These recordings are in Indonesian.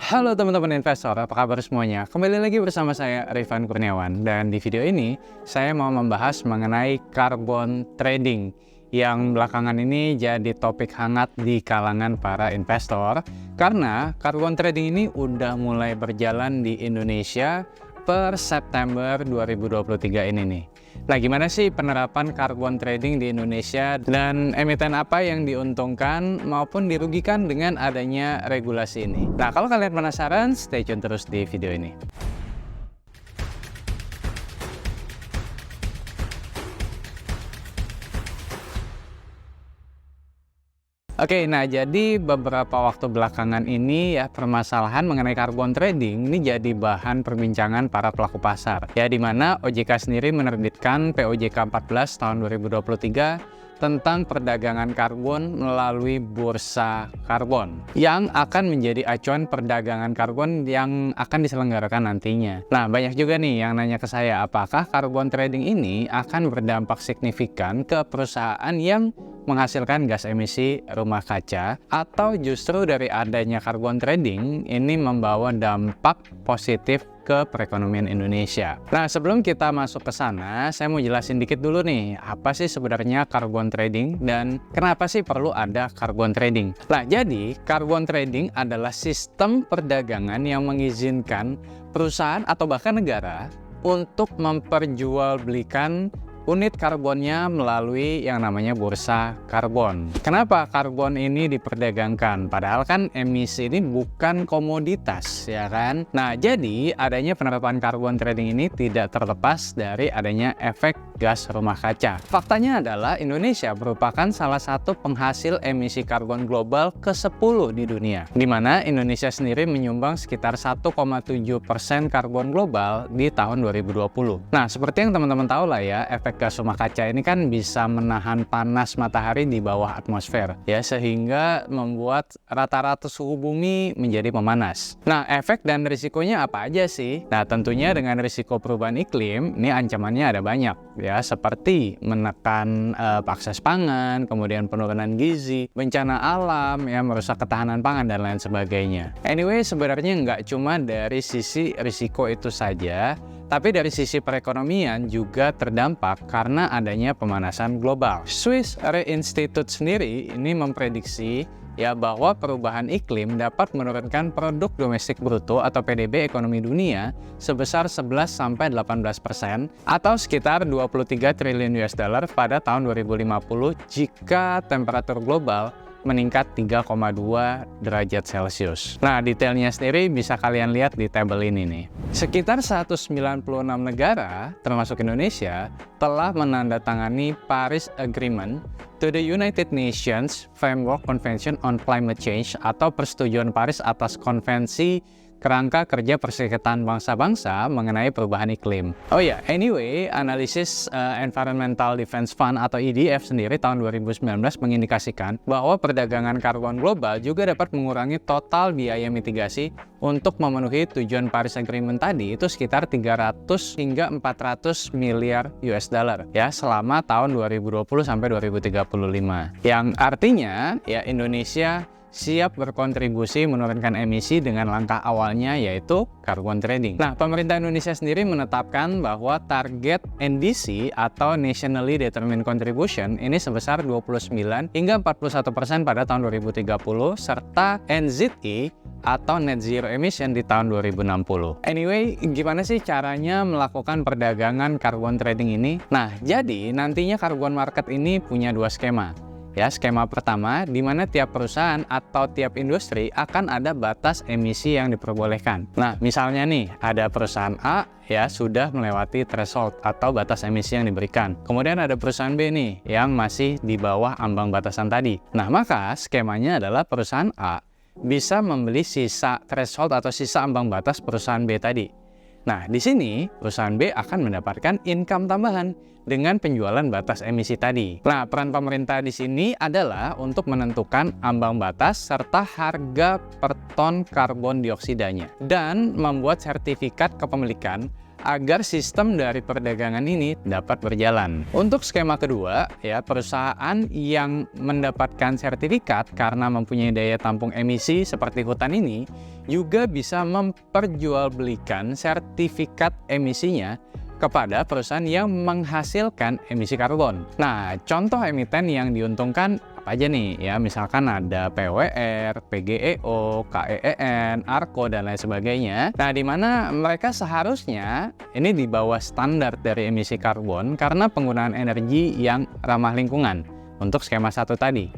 Halo teman-teman investor, apa kabar semuanya? Kembali lagi bersama saya Rifan Kurniawan, dan di video ini saya mau membahas mengenai carbon trading yang belakangan ini jadi topik hangat di kalangan para investor karena carbon trading ini udah mulai berjalan di Indonesia per September 2023 ini nih. Nah, gimana sih penerapan carbon trading di Indonesia dan emiten apa yang diuntungkan maupun dirugikan dengan adanya regulasi ini? Nah, kalau kalian penasaran, stay tune terus di video ini. Oke, nah jadi beberapa waktu belakangan ini ya permasalahan mengenai carbon trading ini jadi bahan perbincangan para pelaku pasar. Ya, di mana OJK sendiri menerbitkan POJK 14 tahun 2023 tentang perdagangan karbon melalui bursa karbon yang akan menjadi acuan perdagangan karbon yang akan diselenggarakan nantinya. Nah, banyak juga nih yang nanya ke saya, apakah carbon trading ini akan berdampak signifikan ke perusahaan yang menghasilkan gas emisi rumah kaca, atau justru dari adanya carbon trading ini membawa dampak positif ke perekonomian Indonesia. Nah, sebelum kita masuk ke sana, saya mau jelasin dikit dulu nih, apa sih sebenarnya carbon trading dan kenapa sih perlu ada carbon trading. Nah, jadi carbon trading adalah sistem perdagangan yang mengizinkan perusahaan atau bahkan negara untuk memperjualbelikan unit karbonnya melalui yang namanya bursa karbon. Kenapa karbon ini diperdagangkan? Padahal kan emisi ini bukan komoditas, ya kan? Nah, jadi adanya penerapan carbon trading ini tidak terlepas dari adanya efek gas rumah kaca. Faktanya adalah Indonesia merupakan salah satu penghasil emisi karbon global ke-10 di dunia, di mana Indonesia sendiri menyumbang sekitar 1,7% karbon global di tahun 2020. Nah, seperti yang teman-teman tahu lah ya, efek gas rumah kaca ini kan bisa menahan panas matahari di bawah atmosfer ya, sehingga membuat rata-rata suhu bumi menjadi memanas. Nah, efek dan risikonya apa aja sih? Nah, tentunya dengan risiko perubahan iklim ini ancamannya ada banyak ya, seperti menekan akses pangan, kemudian penurunan gizi, bencana alam ya, merusak ketahanan pangan dan lain sebagainya. Anyway, sebenarnya nggak cuma dari sisi risiko itu saja, tapi dari sisi perekonomian juga terdampak karena adanya pemanasan global. Swiss Re Institute sendiri ini memprediksi ya bahwa perubahan iklim dapat menurunkan produk domestik bruto atau PDB ekonomi dunia sebesar 11-18% atau sekitar 23 triliun US dollar pada tahun 2050 jika temperatur global meningkat 3,2 derajat Celcius. Nah, detailnya sendiri bisa kalian lihat di tabel ini nih. Sekitar 196 negara, termasuk Indonesia, telah menandatangani Paris Agreement to the United Nations Framework Convention on Climate Change atau Persetujuan Paris atas Konvensi Kerangka Kerja Perserikatan Bangsa-Bangsa mengenai perubahan iklim. Oh ya, anyway, analisis Environmental Defense Fund atau EDF sendiri tahun 2019 mengindikasikan bahwa perdagangan karbon global juga dapat mengurangi total biaya mitigasi untuk memenuhi tujuan Paris Agreement tadi itu sekitar 300 hingga 400 miliar US dollar ya selama tahun 2020 sampai 2035. Yang artinya ya Indonesia siap berkontribusi menurunkan emisi dengan langkah awalnya yaitu carbon trading. Nah, pemerintah Indonesia sendiri menetapkan bahwa target NDC atau Nationally Determined Contribution ini sebesar 29 hingga 41% pada tahun 2030 serta NZE atau Net Zero Emission di tahun 2060. Anyway, gimana sih caranya melakukan perdagangan carbon trading ini? Nah, jadi nantinya carbon market ini punya dua skema. Ya, skema pertama di mana tiap perusahaan atau tiap industri akan ada batas emisi yang diperbolehkan. Nah, misalnya nih, ada perusahaan A ya sudah melewati threshold atau batas emisi yang diberikan. Kemudian ada perusahaan B nih yang masih di bawah ambang batasan tadi. Nah, maka skemanya adalah perusahaan A bisa membeli sisa threshold atau sisa ambang batas perusahaan B tadi. Nah, di sini perusahaan B akan mendapatkan income tambahan dengan penjualan batas emisi tadi. Nah, peran pemerintah di sini adalah untuk menentukan ambang batas serta harga per ton karbon dioksidanya dan membuat sertifikat kepemilikan agar sistem dari perdagangan ini dapat berjalan. Untuk skema kedua, ya, perusahaan yang mendapatkan sertifikat karena mempunyai daya tampung emisi seperti hutan ini juga bisa memperjualbelikan sertifikat emisinya kepada perusahaan yang menghasilkan emisi karbon. Nah, contoh emiten yang diuntungkan apa aja nih? Ya, misalkan ada PWR, PGEO, KEEN, ARKO, dan lain sebagainya. Nah, di mana mereka seharusnya ini di bawah standar dari emisi karbon karena penggunaan energi yang ramah lingkungan untuk skema satu tadi.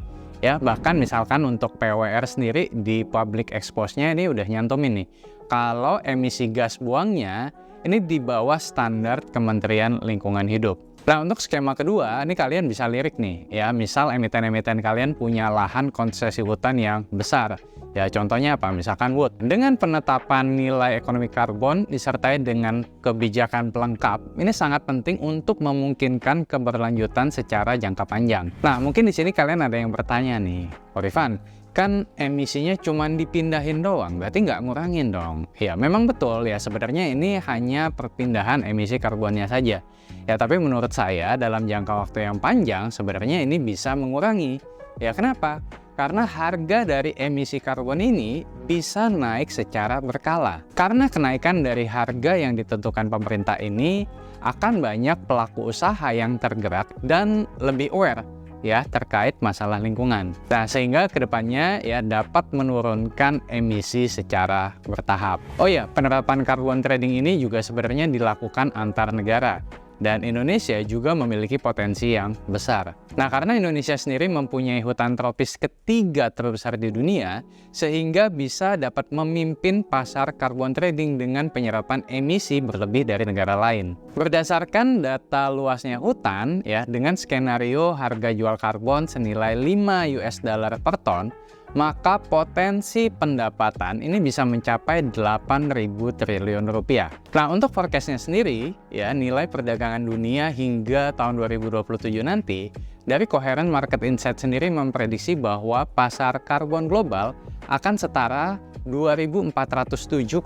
Ya, bahkan misalkan untuk PWR sendiri di public expose-nya ini udah nyantumin nih. Kalau emisi gas buangnya ini di bawah standar Kementerian Lingkungan Hidup. Nah, untuk skema kedua, ini kalian bisa lirik nih, ya, misal emiten-emiten kalian punya lahan konsesi hutan yang besar. Ya, contohnya apa? Misalkan wood. Dengan penetapan nilai ekonomi karbon disertai dengan kebijakan pelengkap, ini sangat penting untuk memungkinkan keberlanjutan secara jangka panjang. Nah, mungkin di sini kalian ada yang bertanya nih, Rifan, kan emisinya cuma dipindahin doang, berarti nggak ngurangin dong. Ya, memang betul ya, sebenarnya ini hanya perpindahan emisi karbonnya saja. Ya, tapi menurut saya dalam jangka waktu yang panjang sebenarnya ini bisa mengurangi. Ya, kenapa? Karena harga dari emisi karbon ini bisa naik secara berkala. Karena kenaikan dari harga yang ditentukan pemerintah ini akan banyak pelaku usaha yang tergerak dan lebih aware ya terkait masalah lingkungan. Nah, sehingga kedepannya ya dapat menurunkan emisi secara bertahap. Oh ya, penerapan carbon trading ini juga sebenarnya dilakukan antar negara. Dan Indonesia juga memiliki potensi yang besar. Nah, karena Indonesia sendiri mempunyai hutan tropis ketiga terbesar di dunia, sehingga bisa dapat memimpin pasar carbon trading dengan penyerapan emisi berlebih dari negara lain. Berdasarkan data luasnya hutan, ya, dengan skenario harga jual karbon senilai 5 US dollar per ton, maka potensi pendapatan ini bisa mencapai 8.000 triliun rupiah. Nah, untuk forecastnya sendiri, ya, nilai perdagangan dunia hingga tahun 2027 nanti, dari Coherent Market Insight sendiri memprediksi bahwa pasar karbon global akan setara 2.407,8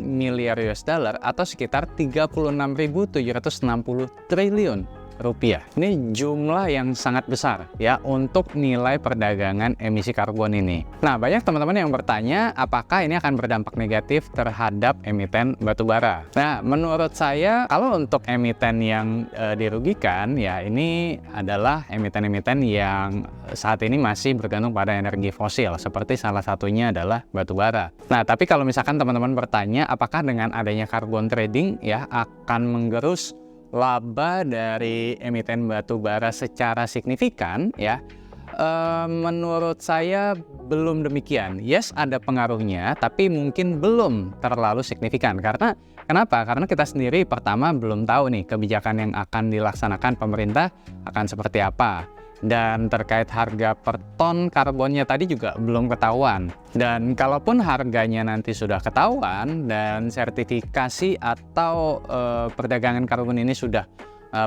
miliar US dollar atau sekitar 36.760 triliun rupiah. Ini jumlah yang sangat besar ya untuk nilai perdagangan emisi karbon ini. Nah, banyak teman-teman yang bertanya apakah ini akan berdampak negatif terhadap emiten batubara. Nah, menurut saya kalau untuk emiten yang dirugikan ya ini adalah emiten-emiten yang saat ini masih bergantung pada energi fosil seperti salah satunya adalah batubara. Nah, tapi kalau misalkan teman-teman bertanya apakah dengan adanya carbon trading ya akan menggerus laba dari emiten batubara secara signifikan ya, menurut saya belum demikian. Yes, ada pengaruhnya, tapi mungkin belum terlalu signifikan. Karena kenapa? Karena kita sendiri pertama belum tahu nih kebijakan yang akan dilaksanakan pemerintah akan seperti apa. Dan terkait harga per ton karbonnya tadi juga belum ketahuan. Dan kalaupun harganya nanti sudah ketahuan dan sertifikasi atau perdagangan karbon ini sudah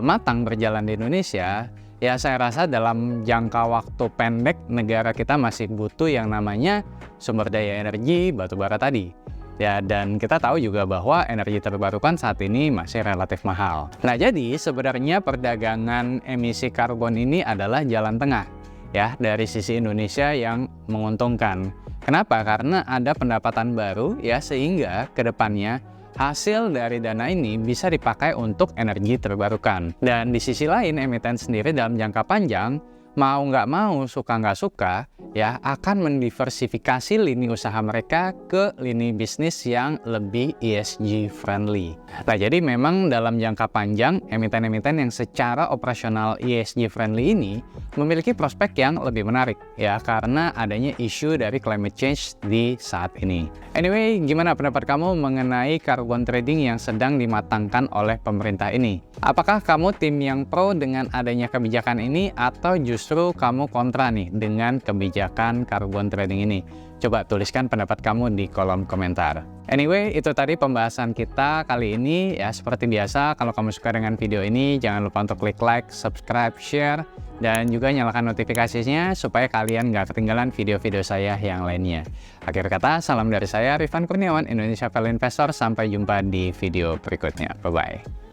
matang berjalan di Indonesia, ya saya rasa dalam jangka waktu pendek negara kita masih butuh yang namanya sumber daya energi batubara tadi. Ya, dan kita tahu juga bahwa energi terbarukan saat ini masih relatif mahal. Nah, jadi sebenarnya perdagangan emisi karbon ini adalah jalan tengah ya dari sisi Indonesia yang menguntungkan. Kenapa? Karena ada pendapatan baru ya sehingga kedepannya hasil dari dana ini bisa dipakai untuk energi terbarukan. Dan di sisi lain emiten sendiri dalam jangka panjang mau nggak mau, suka nggak suka, ya akan mendiversifikasi lini usaha mereka ke lini bisnis yang lebih ESG friendly. Nah, jadi memang dalam jangka panjang, emiten-emiten yang secara operasional ESG friendly ini memiliki prospek yang lebih menarik, ya karena adanya isu dari climate change di saat ini. Anyway, gimana pendapat kamu mengenai carbon trading yang sedang dimatangkan oleh pemerintah ini? Apakah kamu tim yang pro dengan adanya kebijakan ini atau justru justru kamu kontra nih dengan kebijakan carbon trading ini? Coba tuliskan pendapat kamu di kolom komentar. Anyway, itu tadi pembahasan kita kali ini. Ya, seperti biasa, kalau kamu suka dengan video ini, jangan lupa untuk klik like, subscribe, share, dan juga nyalakan notifikasinya supaya kalian nggak ketinggalan video-video saya yang lainnya. Akhir kata, salam dari saya, Rifan Kurniawan, Indonesia Value Investor. Sampai jumpa di video berikutnya. Bye-bye.